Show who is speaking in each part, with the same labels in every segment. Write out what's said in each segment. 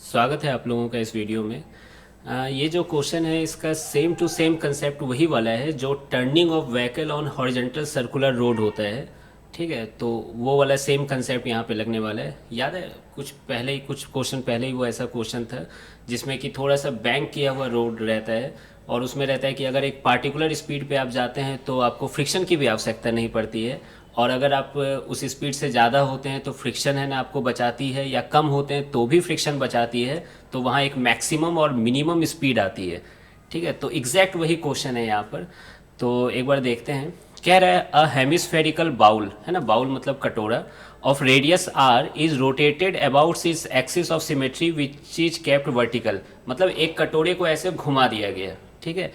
Speaker 1: स्वागत है आप लोगों का इस वीडियो में। ये जो क्वेश्चन है इसका सेम टू सेम कंसेप्ट वही वाला है जो turning of vehicle on horizontal circular road होता है। ठीक है, तो वो वाला सेम कंसेप्ट यहाँ पे लगने वाला है। याद है कुछ क्वेश्चन पहले ही वो ऐसा क्वेश्चन था जिसमें कि थोड़ा सा बैंक किया हुआ रोड रहता है और उसमें रहता है कि अगर एक पार्टिकुलर स्पीड पे आप जाते हैं तो आपको फ्रिक्शन की भी आवश्यकता नहीं पड़ती है, और अगर आप उस स्पीड से ज़्यादा होते हैं तो फ्रिक्शन है ना आपको बचाती है, या कम होते हैं तो भी फ्रिक्शन बचाती है। तो वहाँ एक मैक्सिमम और मिनिमम स्पीड आती है। ठीक है, तो एग्जैक्ट वही क्वेश्चन है यहाँ पर। तो एक बार देखते हैं। कह रहा है अ हेमिस्फेरिकल बाउल, है ना, बाउल मतलब कटोरा, of radius R is rotated about इस axis of symmetry which is kept vertical. मतलब एक कटोरे को ऐसे घुमा दिया गया। ठीक है,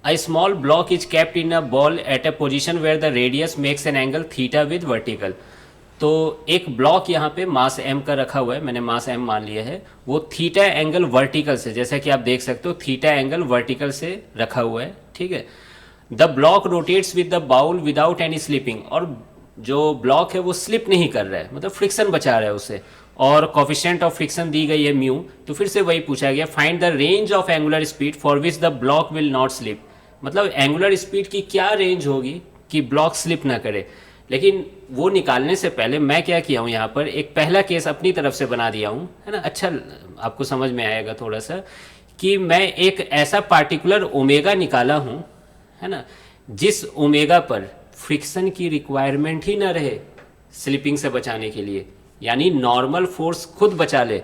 Speaker 1: A small block is kept in a ball at a position where the radius makes an angle theta with vertical। तो एक ब्लॉक यहाँ पे मास m का रखा हुआ है, मैंने मास m मान लिया है, वो थीटा एंगल वर्टिकल से, जैसा कि आप देख सकते हो थीटा एंगल वर्टिकल से रखा हुआ है। ठीक है, the block rotates with the bowl without any slipping, और जो ब्लॉक है वो स्लिप नहीं कर रहा है, मतलब फ्रिक्शन बचा रहा है उसे, और कोफिशिएंट ऑफ फ्रिक्शन दी गई है म्यू। तो फिर से वही पूछा गया, find the range of angular speed for which the block will not slip. मतलब एंगुलर स्पीड की क्या रेंज होगी कि ब्लॉक स्लिप ना करे। लेकिन वो निकालने से पहले मैं क्या किया हूँ, यहाँ पर एक पहला केस अपनी तरफ से बना दिया हूँ, है ना। अच्छा, आपको समझ में आएगा थोड़ा सा कि मैं एक ऐसा पार्टिकुलर ओमेगा निकाला हूँ, है ना, जिस ओमेगा पर फ्रिक्शन की रिक्वायरमेंट ही ना रहे स्लिपिंग से बचाने के लिए, यानी नॉर्मल फोर्स खुद बचा ले।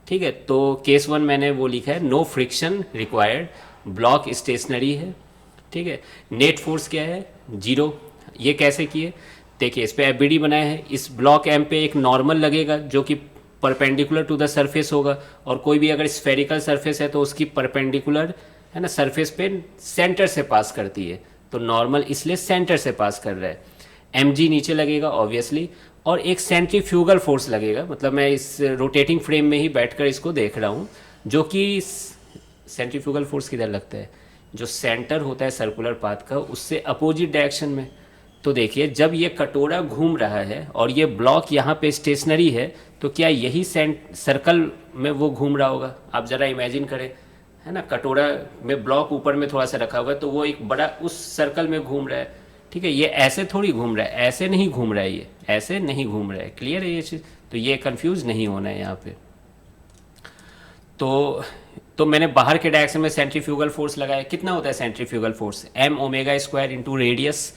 Speaker 1: ठीक है, तो केस वन मैंने वो लिखा है, no friction required, block stationary है। ठीक है, नेट फोर्स क्या है, जीरो। ये कैसे किए, देखिए इस पे एफबीडी बनाया है, इस ब्लॉक एम पे एक नॉर्मल लगेगा जो कि परपेंडिकुलर टू द सरफेस होगा, और कोई भी अगर स्फेरिकल सरफेस है तो उसकी परपेंडिकुलर, है ना, सरफेस पे सेंटर से पास करती है, तो नॉर्मल इसलिए सेंटर से पास कर रहा है। एम जी नीचे लगेगा ऑब्वियसली, और एक सेंट्रीफ्यूगल फोर्स लगेगा, मतलब मैं इस रोटेटिंग फ्रेम में ही बैठकर इसको देख रहा हूँ, जो कि सेंट्रीफ्यूगल फोर्स किधर लगता है, जो सेंटर होता है सर्कुलर पाथ का उससे अपोजिट डायरेक्शन में। तो देखिए जब ये कटोरा घूम रहा है और ये ब्लॉक यहाँ पे स्टेशनरी है, तो क्या यही सर्कल में वो घूम रहा होगा, आप ज़रा इमेजिन करें, है ना। कटोरा में ब्लॉक ऊपर में थोड़ा सा रखा हुआ है तो वो एक बड़ा उस सर्कल में घूम रहा है। ठीक है, ये ऐसे थोड़ी घूम रहा है, ऐसे नहीं घूम रहा है, ये ऐसे नहीं घूम रहा है। क्लियर है ये चीज़, तो ये कंफ्यूज नहीं होना है यहाँ पे। तो मैंने बाहर के डायरेक्शन में सेंट्रीफ्यूगल फोर्स लगाया, कितना होता है centrifugal force, M omega square into radius,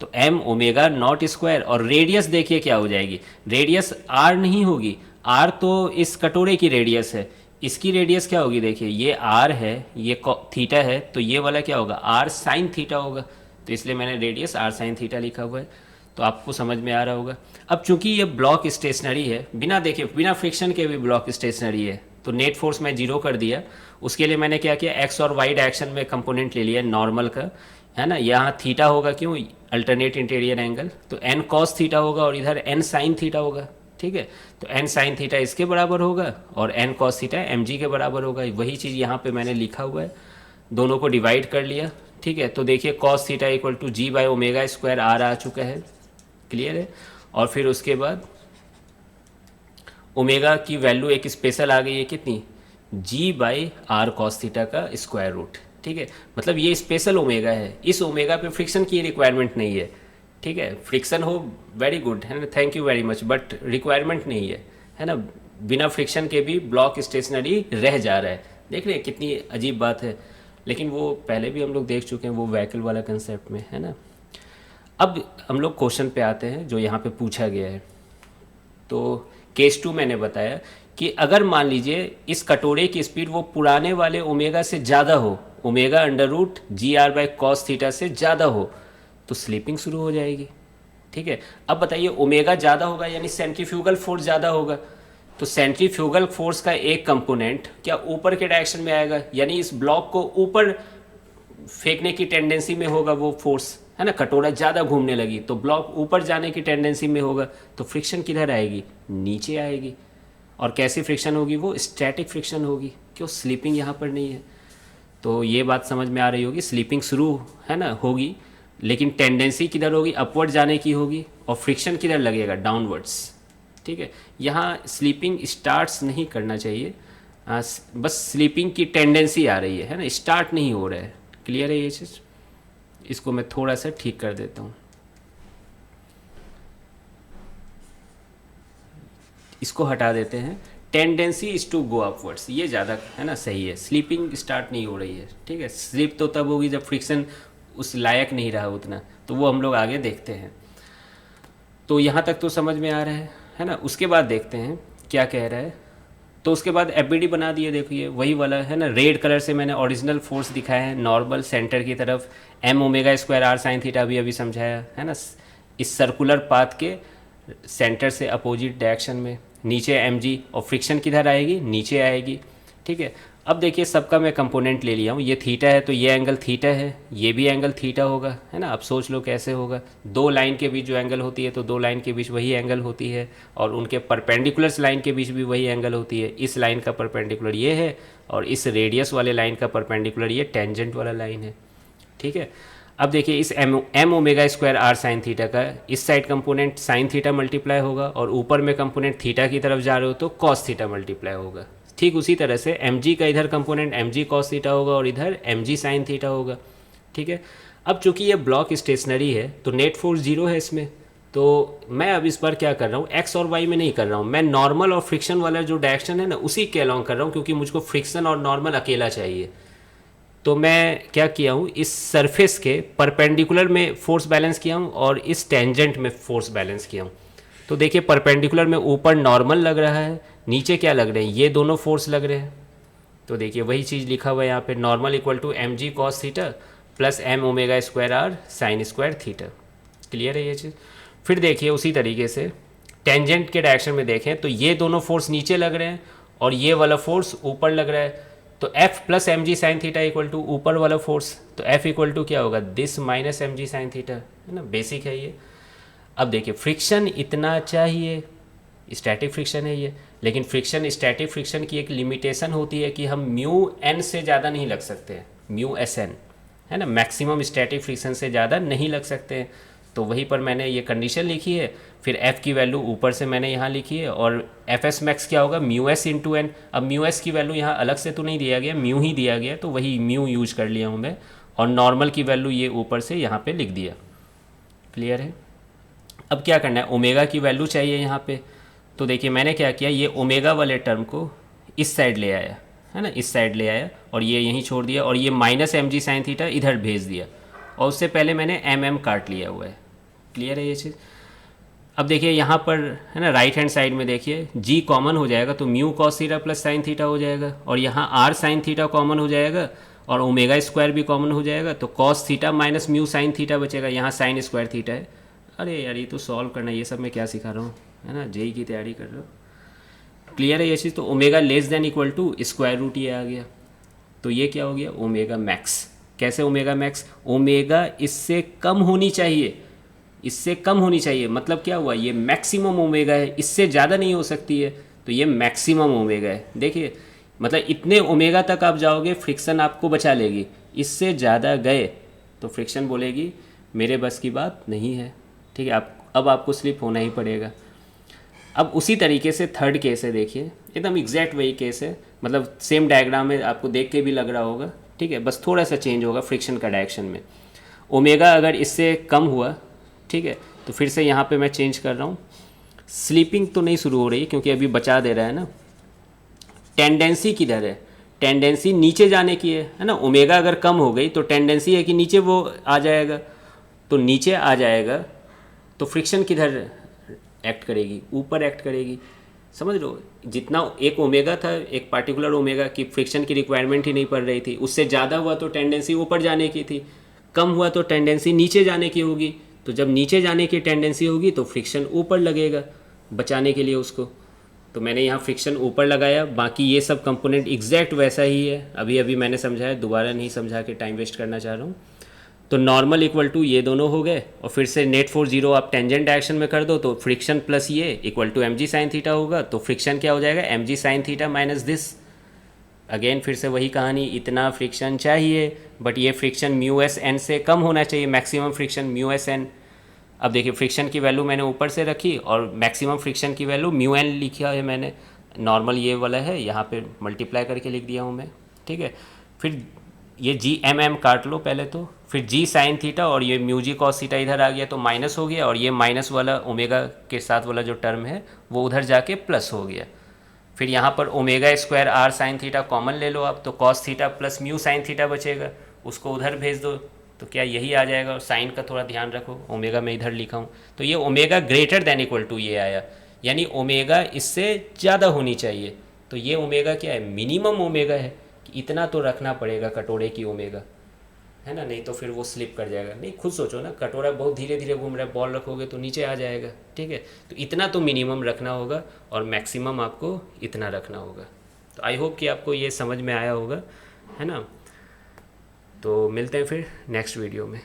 Speaker 1: तो एम ओमेगा नॉट स्क्वायर, और रेडियस देखिए क्या हो जाएगी, रेडियस आर नहीं होगी, आर तो इस कटोरे की रेडियस है, इसकी रेडियस क्या होगी, देखिए ये आर है, ये थीटा है, तो ये वाला क्या होगा, आर साइन थीटा होगा, तो इसलिए मैंने रेडियस आर साइन थीटा लिखा हुआ है। तो आपको समझ में आ रहा होगा। अब चूंकि ये ब्लॉक स्टेशनरी है, बिना देखे बिना फ्रिक्शन के भी ब्लॉक स्टेशनरी है, तो नेट फोर्स मैं जीरो कर दिया। उसके लिए मैंने क्या किया, एक्स और वाई डायरेक्शन में कंपोनेंट ले लिया नॉर्मल का, है ना। यहाँ थीटा होगा, क्यों, अल्टरनेट इंटीरियर एंगल, तो एन कॉस थीटा होगा और इधर एन साइन थीटा होगा। ठीक है, तो एन साइन थीटा इसके बराबर होगा और N cos theta M G के बराबर होगा। वही चीज़ यहाँ पे मैंने लिखा हुआ है, दोनों को डिवाइड कर लिया। ठीक है, तो देखिए cos theta equal to g by omega square r आ चुका है। क्लियर है, और फिर उसके बाद ओमेगा की वैल्यू एक स्पेशल आ गई है, कितनी, जी बाई आर कॉस थीटा का स्क्वायर रूट। ठीक है, मतलब ये स्पेशल ओमेगा है, इस ओमेगा पे फ्रिक्शन की रिक्वायरमेंट नहीं है। ठीक है, फ्रिक्शन हो वेरी गुड, है ना, thank you very much, but requirement नहीं है ना। बिना फ्रिक्शन के भी ब्लॉक स्टेशनरी रह जा रहा है। देख रहे हैं कितनी अजीब बात है, लेकिन वो पहले भी हम लोग देख चुके हैं वो व्हीकल वाला कंसेप्ट में, है ना। अब हम लोग क्वेश्चन पे आते हैं जो यहाँ पे पूछा गया है। तो केस टू मैंने बताया कि अगर मान लीजिए इस कटोरे की स्पीड वो पुराने वाले ओमेगा से ज़्यादा हो, omega under root G R by cos theta से ज़्यादा हो, तो स्लीपिंग शुरू हो जाएगी। ठीक है, अब बताइए ओमेगा ज़्यादा होगा यानी सेंट्रीफ्यूगल फोर्स ज़्यादा होगा, तो सेंट्रीफ्यूगल फोर्स का एक कंपोनेंट क्या ऊपर के डायरेक्शन में आएगा, यानी इस ब्लॉक को ऊपर फेंकने की टेंडेंसी में होगा वो फोर्स, है ना। कटोरा ज़्यादा घूमने लगी तो ब्लॉक ऊपर जाने की टेंडेंसी में होगा, तो फ्रिक्शन किधर आएगी, नीचे आएगी। और कैसी फ्रिक्शन होगी, वो स्टैटिक फ्रिक्शन होगी, क्यों, स्लीपिंग यहाँ पर नहीं है। तो ये बात समझ में आ रही होगी, स्लीपिंग शुरू, है ना, होगी, लेकिन टेंडेंसी किधर होगी, अपवर्ड जाने की होगी, और फ्रिक्शन किधर लगेगा, डाउनवर्ड्स। ठीक है, यहाँ स्लीपिंग स्टार्ट्स नहीं करना चाहिए, बस स्लीपिंग की टेंडेंसी आ रही है ना, स्टार्ट नहीं हो रहा है। क्लियर है ये चीज़? इसको मैं थोड़ा सा ठीक कर देता हूँ, इसको हटा देते हैं। Tendency is to go upwards, ये ज़्यादा है ना, सही है। स्लीपिंग स्टार्ट नहीं हो रही है, ठीक है। स्लीप तो तब होगी जब फ्रिक्शन उस लायक नहीं रहा उतना, तो वो हम लोग आगे देखते हैं। तो यहाँ तक तो समझ में आ रहा है ना। उसके बाद देखते हैं क्या कह रहा है। तो उसके बाद एफबीडी बना दिए, देखिए वही वाला है ना, रेड कलर से मैंने ओरिजिनल फोर्स दिखाया है, नॉर्मल सेंटर की तरफ M omega square R sine theta भी अभी समझाया है ना। इस सर्कुलर पाथ के सेंटर से अपोजिट डायरेक्शन में, नीचे एम जी, और फ्रिक्शन किधर आएगी, नीचे आएगी, ठीक है। अब देखिए सबका मैं कंपोनेंट ले लिया हूँ, ये थीटा है तो ये एंगल थीटा है, ये भी एंगल थीटा होगा, है ना। अब सोच लो कैसे होगा, दो लाइन के बीच जो एंगल होती है तो दो लाइन के बीच वही एंगल होती है, और उनके परपेंडिकुलर्स लाइन के बीच भी वही एंगल होती है। इस लाइन का परपेंडिकुलर ये है, और इस रेडियस वाले लाइन का परपेंडिकुलर ये टेंजेंट वाला लाइन है, ठीक है। अब देखिए इस M omega square R sine theta का इस side component sine theta multiply होगा, और ऊपर में कंपोनेंट थीटा की तरफ जा रहे हो तो कॉस थीटा मल्टीप्लाई होगा। ठीक उसी तरह से एम जी का इधर component M G cos theta होगा, और इधर एम जी साइन थीटा होगा, ठीक है। अब चूंकि ये ब्लॉक स्टेशनरी है तो नेट फोर्स जीरो है इसमें, तो मैं अब इस बार क्या कर रहा हूँ, एक्स और वाई में नहीं कर रहा हूँ, मैं नॉर्मल और फ्रिक्शन वाला जो डायरेक्शन है ना उसी के अलॉन्ग कर रहा हूँ, क्योंकि मुझको फ्रिक्शन और नॉर्मल अकेला चाहिए। तो मैं क्या किया हूँ, इस सरफेस के परपेंडिकुलर में फोर्स बैलेंस किया हूँ, और इस टेंजेंट में फोर्स बैलेंस किया हूँ। तो देखिए परपेंडिकुलर में ऊपर नॉर्मल लग रहा है, नीचे क्या लग रहे हैं, ये दोनों फोर्स लग रहे हैं। तो देखिए वही चीज़ लिखा हुआ है यहाँ पे, normal equal to M G cos theta plus M omega square R sine square theta. Clear है ये चीज़? फिर देखिए उसी तरीके से टेंजेंट के डायरेक्शन में देखें तो ये दोनों फोर्स नीचे लग रहे हैं, और ये वाला फोर्स ऊपर लग रहा है। तो F plus M G sine theta equal to ऊपर वाला फोर्स, तो F इक्वल टू क्या होगा, this minus M G sine theta, है ना, बेसिक है ये। अब देखिए फ्रिक्शन इतना चाहिए, स्टैटिक फ्रिक्शन है ये, लेकिन फ्रिक्शन स्टैटिक फ्रिक्शन की एक लिमिटेशन होती है कि हम म्यू एन से ज़्यादा नहीं लग सकते, म्यू एस एन, है ना, मैक्सिमम स्टैटिक फ्रिक्शन से ज़्यादा नहीं लग सकते। तो वहीं पर मैंने ये कंडीशन लिखी है, फिर F की वैल्यू ऊपर से मैंने यहाँ लिखी है, और एफ एस मैक्स क्या होगा, म्यू एस इंटू एन। अब म्यू एस की वैल्यू यहाँ अलग से तो नहीं दिया गया, म्यू ही दिया गया, तो वही म्यू यूज कर लिया हूँ मैं, और नॉर्मल की वैल्यू ये ऊपर से यहाँ पे लिख दिया। क्लियर है? अब क्या करना है, ओमेगा की वैल्यू चाहिए यहाँ पे। तो देखिए मैंने क्या किया, ये ओमेगा वाले टर्म को इस साइड ले आया, है ना, इस साइड ले आया, और ये यहीं छोड़ दिया, और ये minus M G sine theta इधर भेज दिया, और उससे पहले मैंने एम काट लिया हुआ है। क्लियर है ये चीज़? अब देखिए यहाँ पर है ना, राइट हैंड साइड में देखिए जी कॉमन हो जाएगा, तो mu cos theta plus sine theta हो जाएगा, और यहाँ आर साइन थीटा कॉमन हो जाएगा, और ओमेगा स्क्वायर भी कॉमन हो जाएगा, तो cos theta minus mu sine theta बचेगा, यहाँ साइन स्क्वायर थीटा है। अरे यार ये तो सॉल्व करना, ये सब मैं क्या सिखा रहा हूँ, है ना, जेई की तैयारी कर रहा हूँ। क्लियर है ये चीज़? तो omega less than equal to square root ये आ गया, तो ये क्या हो गया, ओमेगा मैक्स। कैसे ओमेगा मैक्स, ओमेगा इससे कम होनी चाहिए, इससे कम होनी चाहिए, मतलब क्या हुआ, ये मैक्सिमम ओमेगा है, इससे ज़्यादा नहीं हो सकती है, तो ये मैक्सिमम ओमेगा है। देखिए मतलब इतने ओमेगा तक आप जाओगे फ्रिक्शन आपको बचा लेगी, इससे ज़्यादा गए तो फ्रिक्शन बोलेगी मेरे बस की बात नहीं है, ठीक है। अब आपको स्लिप होना ही पड़ेगा। अब उसी तरीके से थर्ड केस है, देखिए एकदम एग्जैक्ट वही केस है, मतलब सेम डायग्राम में आपको देख के भी लग रहा होगा, ठीक है, बस थोड़ा सा चेंज होगा फ्रिक्शन का डायरेक्शन में। ओमेगा अगर इससे कम हुआ, ठीक है, तो फिर से यहाँ पे मैं चेंज कर रहा हूँ, स्लीपिंग तो नहीं शुरू हो रही क्योंकि अभी बचा दे रहा है ना। टेंडेंसी किधर है, टेंडेंसी नीचे जाने की है ना। ओमेगा अगर कम हो गई तो टेंडेंसी है कि नीचे वो आ जाएगा, तो नीचे आ जाएगा तो फ्रिक्शन किधर एक्ट करेगी, ऊपर एक्ट करेगी। समझ लो, जितना एक ओमेगा था, एक पार्टिकुलर ओमेगा की फ्रिक्शन की रिक्वायरमेंट ही नहीं पड़ रही थी, उससे ज़्यादा हुआ तो टेंडेंसी ऊपर जाने की थी, कम हुआ तो टेंडेंसी नीचे जाने की होगी। तो जब नीचे जाने की टेंडेंसी होगी तो फ्रिक्शन ऊपर लगेगा बचाने के लिए उसको, तो मैंने यहाँ फ्रिक्शन ऊपर लगाया। बाकी ये सब कंपोनेंट एग्जैक्ट वैसा ही है, अभी अभी मैंने समझाया, दोबारा नहीं समझा के टाइम वेस्ट करना चाह रहा हूँ। तो नॉर्मल इक्वल टू ये दोनों हो गए, और फिर से नेट फोर्स जीरो आप टेंजेंट डायरेक्शन में कर दो, तो फ्रिक्शन प्लस ये equal to M G sine theta होगा, तो फ्रिक्शन क्या हो जाएगा, M G sine theta minus this. Again फिर से वही कहानी, इतना फ्रिक्शन चाहिए, बट ये फ्रिक्शन म्यू एस एन से कम होना चाहिए, maximum friction mu S N. अब देखिए फ्रिक्शन की वैल्यू मैंने ऊपर से रखी, और मैक्सिमम फ्रिक्शन की वैल्यू म्यू एन लिखा है मैंने, नॉर्मल ये वाला है, यहाँ पे मल्टीप्लाई करके लिख दिया हूँ मैं, ठीक है। फिर ये जी एम एम काट लो पहले तो, फिर जी साइन थीटा और ये म्यू जी कॉस थीटा इधर आ गया तो माइनस हो गया, और ये माइनस वाला ओमेगा के साथ वाला जो टर्म है वो उधर जाके प्लस हो गया। फिर यहाँ पर omega square R sine theta common ले लो आप, तो cos theta plus mu sine theta बचेगा, उसको उधर भेज दो तो क्या यही आ जाएगा। और साइन का थोड़ा ध्यान रखो, ओमेगा में इधर लिखा हूँ, तो ये omega greater than equal to ये आया, यानी ओमेगा इससे ज़्यादा होनी चाहिए। तो ये ओमेगा क्या है, मिनिमम ओमेगा है, कि इतना तो रखना पड़ेगा कटोरे की ओमेगा, है ना, नहीं तो फिर वो स्लिप कर जाएगा। नहीं खुद सोचो ना, कटोरा बहुत धीरे धीरे घूम रहा है, बॉल रखोगे तो नीचे आ जाएगा, ठीक है। तो इतना तो मिनिमम रखना होगा और मैक्सिमम आपको इतना रखना होगा। तो आई होप कि आपको ये समझ में आया होगा, है ना। तो मिलते हैं फिर नेक्स्ट वीडियो में।